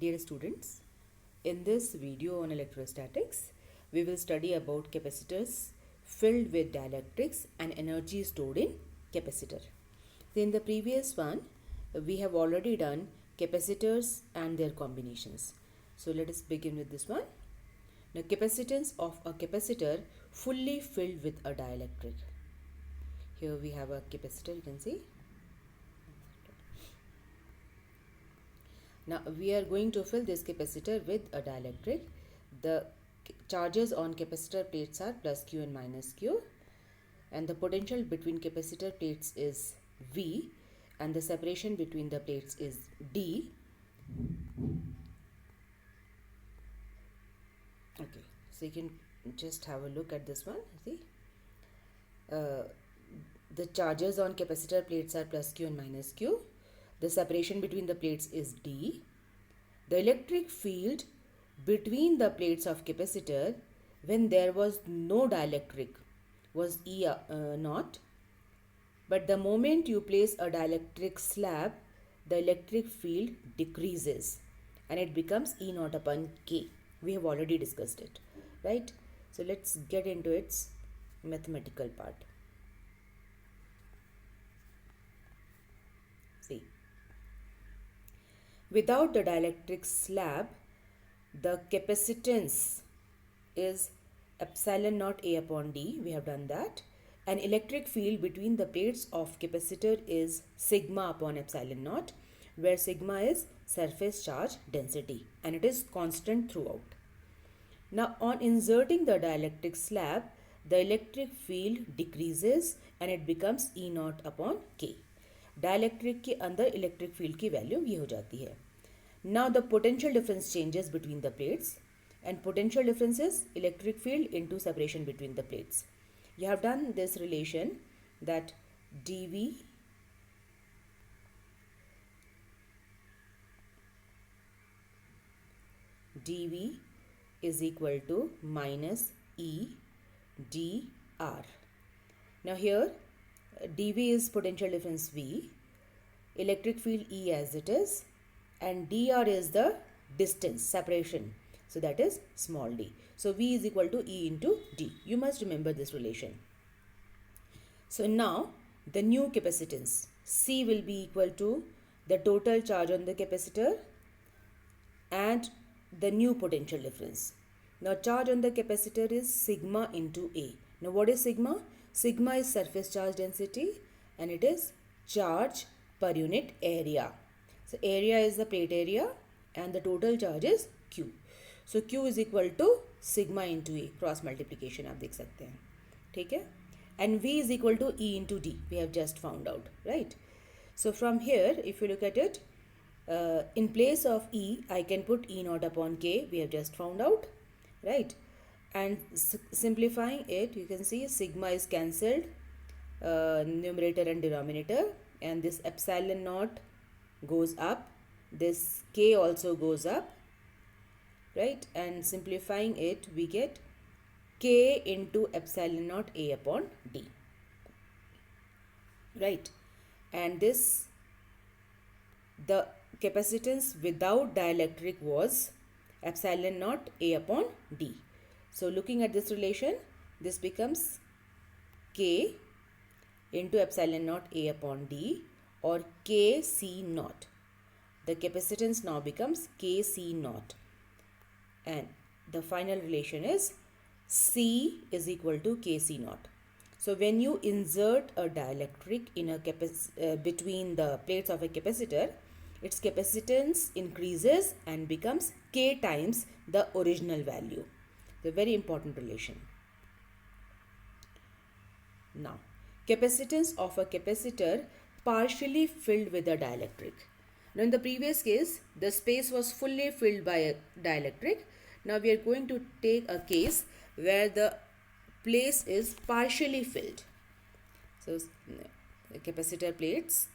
Dear students, in this video on electrostatics, we will study about capacitors filled with dielectrics and energy stored in capacitor. So in the previous one, we have already done capacitors and their combinations. So let us begin with this one. Now, capacitance of a capacitor fully filled with a dielectric. Here we have a capacitor, you can see. Now we are going to fill this capacitor with a dielectric. The charges on capacitor plates are plus Q and minus Q, and the potential between capacitor plates is V, and the separation between the plates is D. Okay, so you can just have a look at this one. See, the charges on capacitor plates are plus Q and minus Q. The separation between the plates is D. The electric field between the plates of capacitor when there was no dielectric was E naught. But the moment you place a dielectric slab, the electric field decreases and it becomes E naught upon K. We have already discussed it, right? So let's get into its mathematical part. See. Without the dielectric slab, the capacitance is epsilon naught A upon D. We have done that. An electric field between the plates of capacitor is sigma upon epsilon naught, where sigma is surface charge density and it is constant throughout. Now, on inserting the dielectric slab, the electric field decreases and it becomes E naught upon K. Dielectric के अंदर electric field की value ये हो जाती है. Now the potential difference changes between the plates and potential difference is electric field into separation between the plates. You have done this relation that dV is equal to minus E dr. Now here dV is potential difference V, electric field E as it is, and dr is the distance, separation. So that is small d. So V is equal to E into D. You must remember this relation. So now the new capacitance C will be equal to the total charge on the capacitor and the new potential difference. Now charge on the capacitor is sigma into A. Now what is sigma? Sigma is surface charge density and it is charge per unit area. So area is the plate area and the total charge is Q. So Q is equal to sigma into A. Cross multiplication आप देख सकते हैं, ठीक है. And V is equal to E into D. We have just found out, right? So from here, if you look at it, in place of E, I can put E naught upon K. We have just found out, right? And simplifying it, you can see sigma is cancelled, numerator and denominator, and this epsilon naught goes up, this K also goes up, right? And simplifying it, we get K into epsilon naught A upon D, right? And this, the capacitance without dielectric was epsilon naught A upon D. So looking at this relation, this becomes K into epsilon naught A upon D or Kc naught. The capacitance now becomes Kc naught. And the final relation is C is equal to Kc naught. So when you insert a dielectric in a between the plates of a capacitor, its capacitance increases and becomes K times the original value. The very important relation. Now, capacitance of a capacitor partially filled with a dielectric. Now, in the previous case, the space was fully filled by a dielectric. Now, we are going to take a case where the place is partially filled. So, the capacitor plates,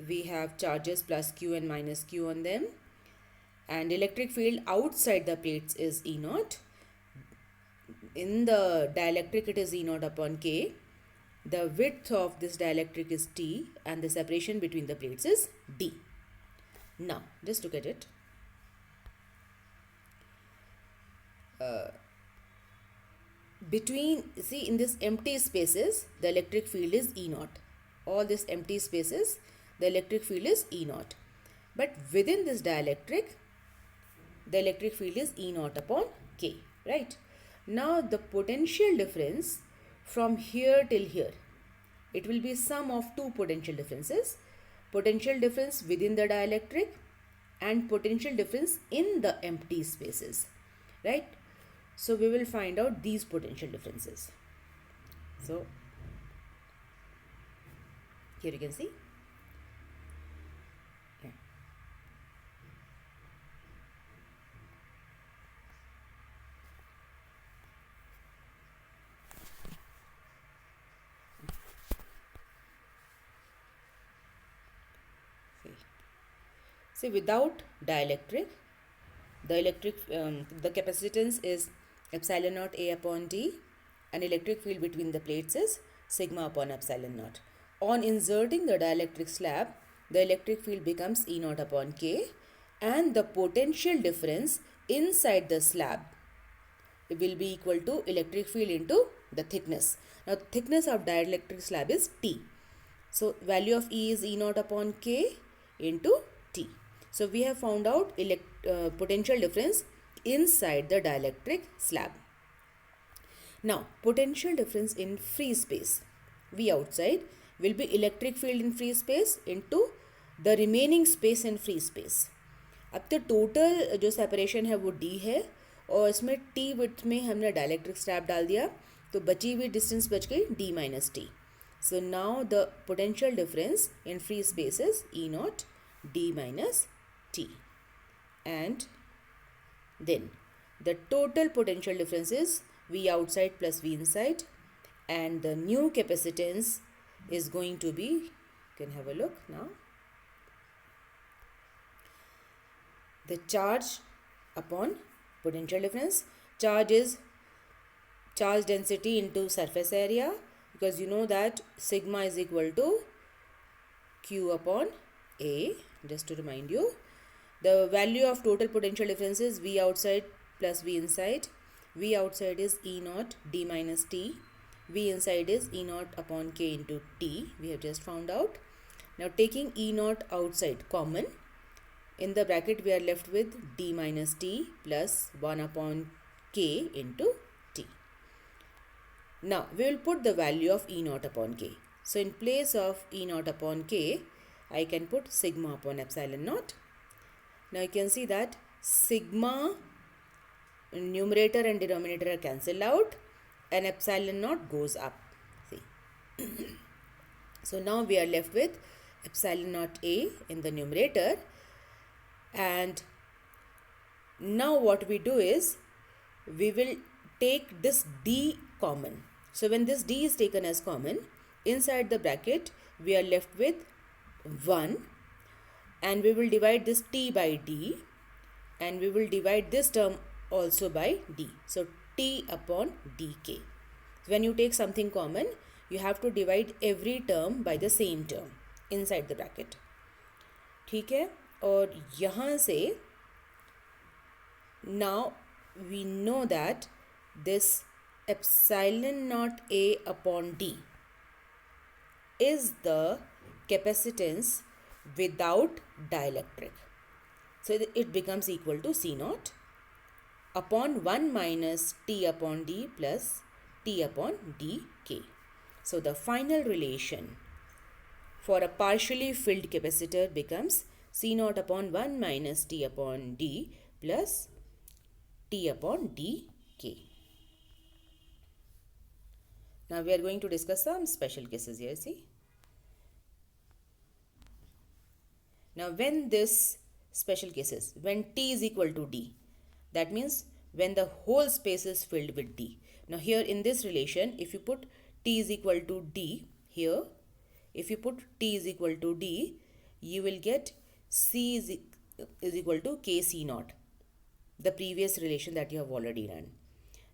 we have charges plus Q and minus Q on them, and electric field outside the plates is E naught. In the dielectric, it is E naught upon K. The width of this dielectric is T and the separation between the plates is D. Now, just look at it. between, see, in this empty spaces the electric field is E naught. All this empty spaces, the electric field is E naught. But within this dielectric, the electric field is E naught upon K, right? Now the potential difference from here till here, it will be sum of two potential differences. Potential difference within the dielectric and potential difference in the empty spaces, right? So we will find out these potential differences. So here you can see. Yeah. See, without dielectric, the capacitance is epsilon naught A upon D, and electric field between the plates is sigma upon epsilon naught. On inserting the dielectric slab, the electric field becomes E naught upon K, and the potential difference inside the slab will be equal to electric field into the thickness. Now, thickness of dielectric slab is T. So, value of E is E naught upon K into T. So, we have found out potential difference inside the dielectric slab. Now, potential difference in free space, V outside, will be electric field in free space into the remaining space in free space. अब तो total जो separation है वो D है, और इसमें T width में हमने डायलेक्ट्रिक स्लैब डाल दिया, तो बची हुई डिस्टेंस बच गई D minus T. So now the potential difference in free space is E naught D minus T. And then the total potential difference is V outside plus V inside, and the new capacitance is going to be, you can have a look now, the charge upon potential difference. Charge is charge density into surface area, because you know that sigma is equal to Q upon A. Just to remind you, the value of total potential difference is V outside plus V inside. V outside is E naught D minus T. V inside is E naught upon K into T. We have just found out. Now taking E naught outside common, in the bracket we are left with D minus T plus 1 upon K into T. Now we will put the value of E naught upon K. So in place of E naught upon K, I can put sigma upon epsilon naught. Now you can see that sigma, numerator and denominator are cancelled out, and epsilon naught goes up. See. So now we are left with epsilon naught A in the numerator, and now what we do is we will take this D common. So when this D is taken as common, inside the bracket we are left with 1, and we will divide this T by D, and we will divide this term also by D. So T upon dk. When you take something common, you have to divide every term by the same term inside the bracket. ठीक है, और यहाँ से now we know that this epsilon naught A upon D is the capacitance without dielectric. So it becomes equal to C naught upon 1 minus T upon D plus T upon dk. So the final relation for a partially filled capacitor becomes C naught upon 1 minus T upon D plus T upon dk. Now we are going to discuss some special cases here. See. Now when this special cases, when T is equal to D, that means when the whole space is filled with D. Now here in this relation, if you put T is equal to D here, if you put T is equal to D, you will get C is equal to KC naught, the previous relation that you have already run,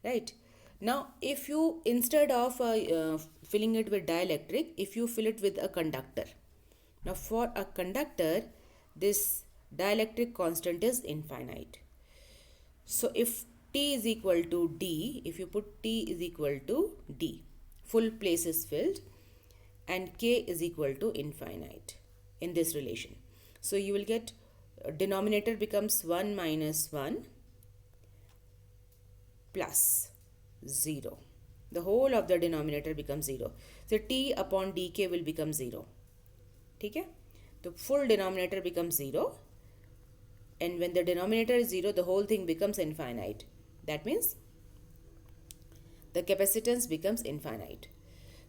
right? Now if you, instead of filling it with dielectric, if you fill it with a conductor. Now for a conductor, this dielectric constant is infinite. So if T is equal to D, if you put T is equal to D, full place is filled, and K is equal to infinite in this relation. So you will get denominator becomes 1 minus 1 plus 0. The whole of the denominator becomes 0. So T upon dk will become 0. ठीक है? The full denominator becomes 0, and when the denominator is 0, the whole thing becomes infinite. That means the capacitance becomes infinite.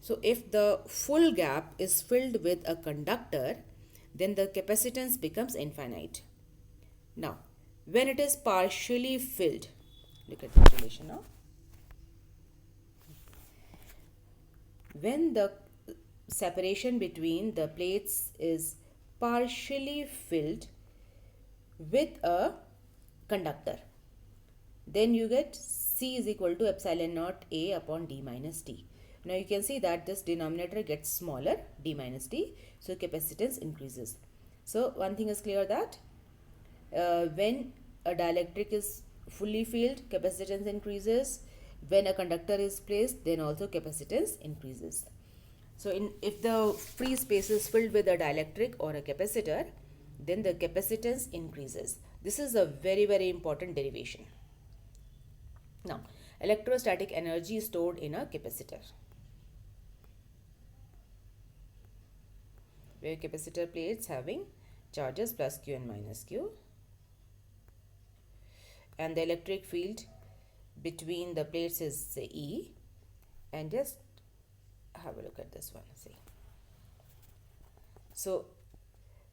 So if the full gap is filled with a conductor, then the capacitance becomes infinite. Now, when it is partially filled, look at this relation now. When the separation between the plates is partially filled with a conductor, then you get C is equal to epsilon naught A upon D minus T. Now you can see that this denominator gets smaller, D minus T, so capacitance increases. So one thing is clear that when a dielectric is fully filled, capacitance increases. When a conductor is placed, then also capacitance increases. So if the free space is filled with a dielectric or a capacitor, then the capacitance increases. This is a very, very important derivation. Now, electrostatic energy is stored in a capacitor, where capacitor plates having charges plus Q and minus Q, and the electric field between the plates is E, and just have a look at this one. See, so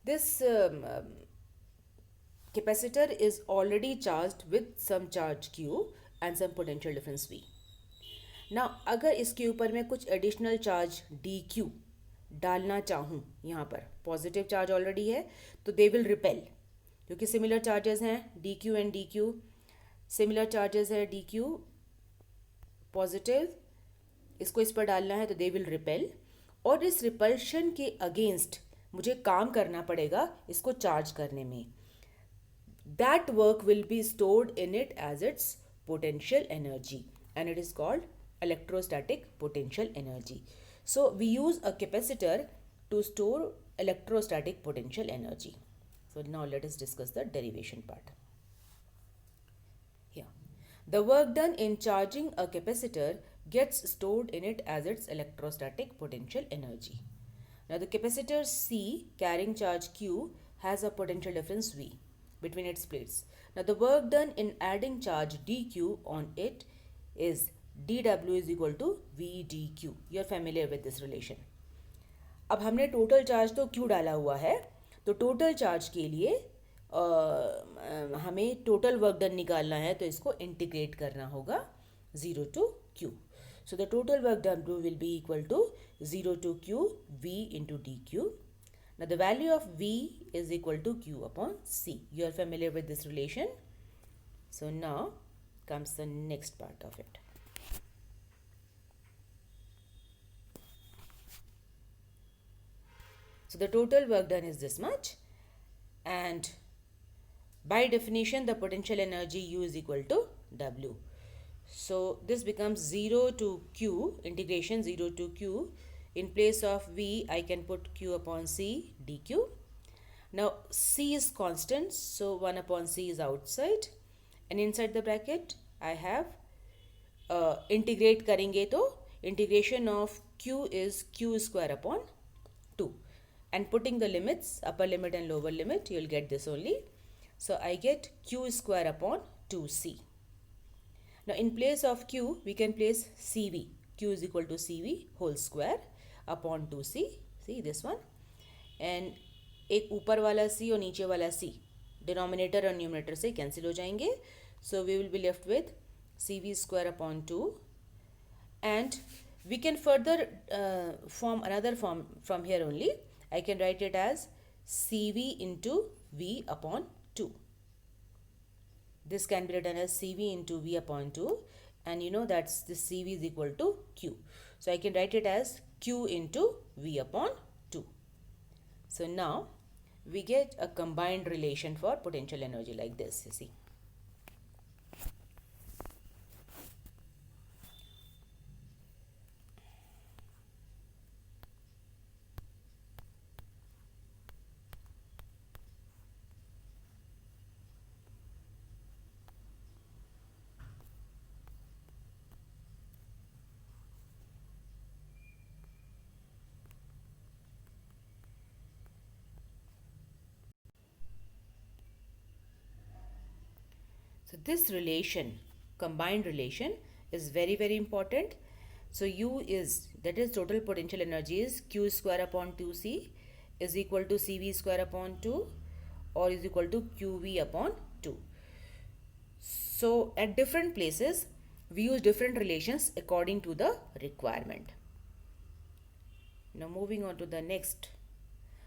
this capacitor is already charged with some charge Q and some potential difference V. Now अगर इसके ऊपर मैं कुछ additional charge dq डालना चाहूँ, यहाँ पर positive charge already है, तो दे विल रिपेल, क्योंकि सिमिलर चार्जेस हैं dq and dq, similar charges है dq पॉजिटिव, इसको इस पर डालना है तो दे विल रिपेल, और इस रिपल्शन के अगेंस्ट मुझे काम करना पड़ेगा इसको चार्ज करने में. That work will be stored in it as its potential energy, and it is called electrostatic potential energy. So we use a capacitor to store electrostatic potential energy. So now let us discuss the derivation part. Here, the work done in charging a capacitor gets stored in it as its electrostatic potential energy. Now the capacitor C carrying charge Q has a potential difference V between its plates. Now the work done in adding charge dq on it is dw is equal to vdq. You are familiar with this relation. अब हमने total charge तो q डाला हुआ है, तो total charge के लिए हमें टोटल वर्क डन निकालना है, तो इसको इंटीग्रेट करना होगा 0 to q. So the total work done will be equal to 0 to q v into dq. Now the value of V is equal to Q upon C. You are familiar with this relation. So now comes the next part of it. So the total work done is this much, and by definition the potential energy U is equal to W. So this becomes 0 to Q, integration 0 to Q. In place of V, I can put Q upon C dq. Now C is constant, so 1 upon C is outside, and inside the bracket I have integrate करेंगे तो integration of Q is Q square upon 2, and putting the limits, upper limit and lower limit, you will get this only. So I get Q square upon 2C. Now in place of Q, we can place CV. Q is equal to CV whole square upon 2C. See this one, and एक ऊपर वाला C और नीचे वाला C denominator और numerator से cancel हो जाएंगे. So we will be left with CV square upon 2, and we can further form another form from here only. I can write it as CV into V upon 2. This can be written as CV into V upon 2, and you know that's this CV is equal to Q. So I can write it as Q into V upon 2. So now we get a combined relation for potential energy like this, you see. So this relation, combined relation, is very very important. So U is, that is total potential energy, is Q square upon 2C is equal to CV square upon 2 or is equal to QV upon 2. So at different places we use different relations according to the requirement. Now moving on to the next.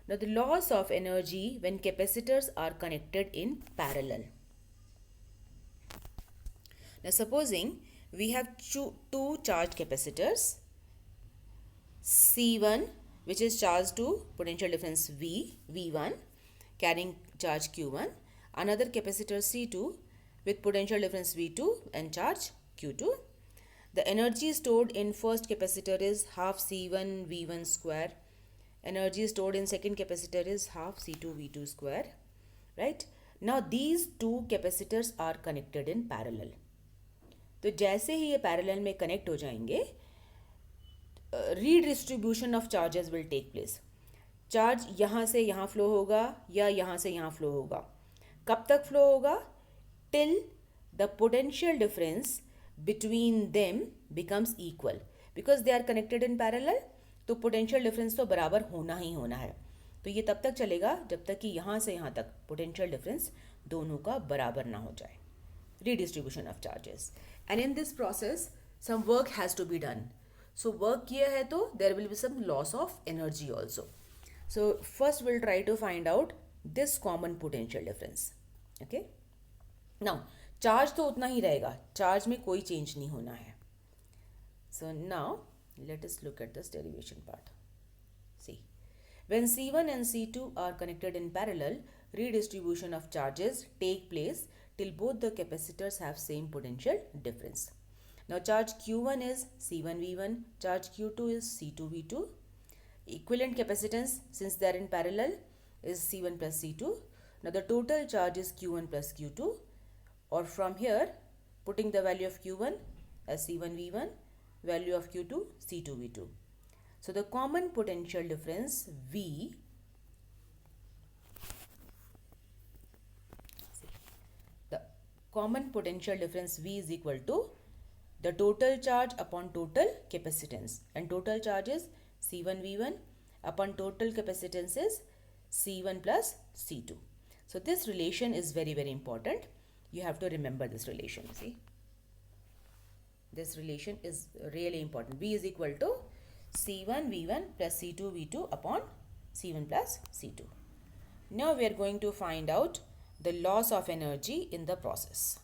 Now the loss of energy when capacitors are connected in parallel. Now supposing we have two charged capacitors, C1 which is charged to potential difference V1 carrying charge Q1, another capacitor C2 with potential difference V2 and charge Q2. The energy stored in first capacitor is half C1 V1 square. Energy stored in second capacitor is half C2 V2 square. Right? Now these two capacitors are connected in parallel. तो जैसे ही ये parallel में connect हो जाएंगे, redistribution of charges will take place. Charge यहाँ से यहाँ flow होगा या यहाँ से यहाँ फ्लो होगा. कब तक फ्लो होगा? Till the potential difference between them becomes equal. Because they are connected in parallel, तो पोटेंशियल डिफरेंस तो बराबर होना ही होना है. तो ये तब तक चलेगा जब तक कि यहाँ से यहाँ तक पोटेंशियल डिफरेंस दोनों का बराबर ना हो जाए. Redistribution of charges. And in this process some work has to be done. So work किया है तो there will be some loss of energy also. So first we'll try to find out this common potential difference. Okay. Now charge तो उतना ही रहेगा, charge में कोई change नहीं होना है. So now let us look at this derivation part. See, when C1 and C2 are connected in parallel, redistribution of charges take place till both the capacitors have same potential difference. Now charge Q1 is C1 V1, charge Q2 is C2 V2. Equivalent capacitance, since they are in parallel, is C1 plus C2. Now the total charge is Q1 plus Q2, or from here putting the value of Q1 as C1 V1, value of Q2 C2 V2. So the common potential difference V, common potential difference V is equal to the total charge upon total capacitance, and total charge is C1 V1 upon total capacitance is C1 plus C2. So this relation is very very important. You have to remember this relation. See, this relation is really important. V is equal to C1 V1 plus C2 V2 upon C1 plus C2. Now we are going to find out the loss of energy in the process.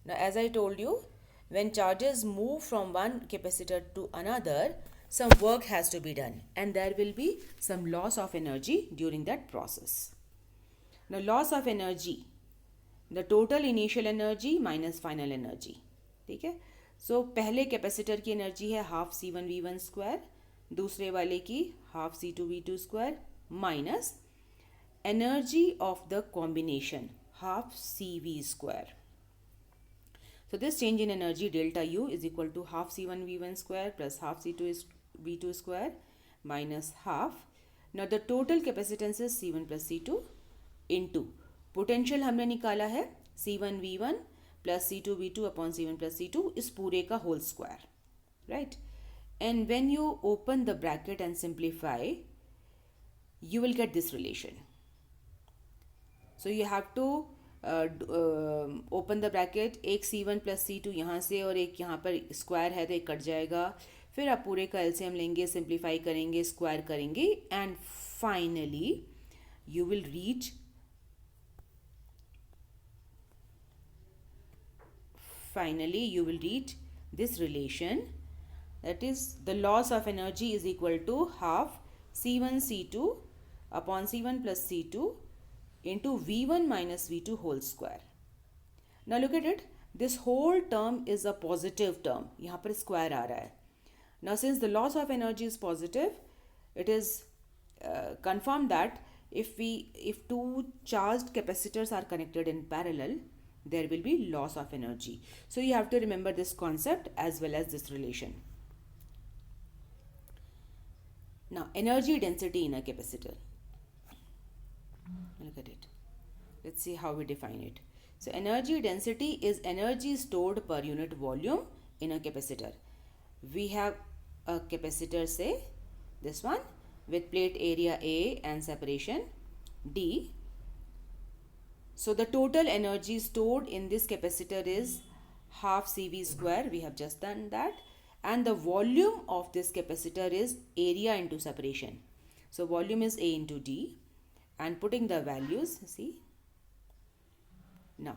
Now as I told you, when charges move from one capacitor to another, some work has to be done and there will be some loss of energy during that process. Now loss of energy, the total initial energy minus final energy. ठीक है. So पहले capacitor की energy है half C1 V1 square, दूसरे वाले की half C2 V2 square minus energy of the combination half CV square. So this change in energy delta U is equal to half C1 V1 square plus half C2 V2 square minus half. Now the total capacitance is C1 plus C2 into potential हमने निकाला है C1 V1 plus C2 V2 upon C1 plus C2 इस पूरे का whole square, right? And when you open the bracket and simplify, you will get this relation. So you have to open the bracket. एक C1 plus C2 यहाँ से और एक यहाँ पर स्क्वायर है तो एक कट जाएगा. फिर आप पूरे का एलसीएम लेंगे, सिंप्लीफाई करेंगे, स्क्वायर करेंगे and finally you will reach this relation, that is the loss of energy is equal to half C1 C2 upon C1 plus C2 into V1 minus V2 whole square. Now look at it, this whole term is a positive term, यहाँ पर square आ रहा है. Now since the loss of energy is positive, it is confirmed that if two charged capacitors are connected in parallel, there will be loss of energy. So you have to remember this concept as well as this relation. Now energy density in a capacitor. Look at it. Let's see how we define it. So energy density is energy stored per unit volume in a capacitor. We have a capacitor, say this one, with plate area A and separation D. So the total energy stored in this capacitor is half CV square. We have just done that. And the volume of this capacitor is area into separation. So volume is A into D. And putting the values, see. Now,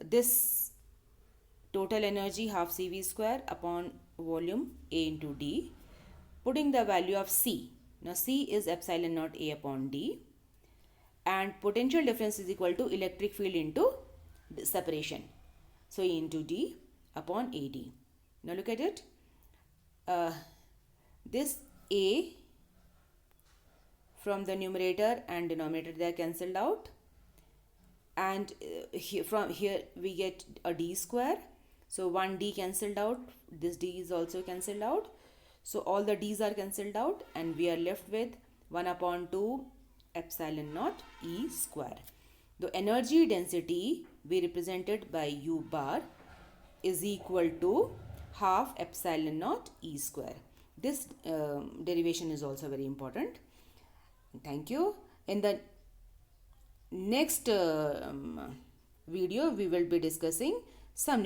this total energy half CV square upon volume A into D. Putting the value of C. Now C is epsilon naught A upon D. And potential difference is equal to electric field into separation. So E into D upon AD. Now look at it. This A from the numerator and denominator, they are cancelled out. And from here we get a D square. So one D cancelled out. This D is also cancelled out. So all the D's are cancelled out and we are left with 1 upon 2 epsilon naught E square. The energy density we represented by U bar is equal to half epsilon naught E square. This derivation is also very important. Thank you. In the next video, we will be discussing some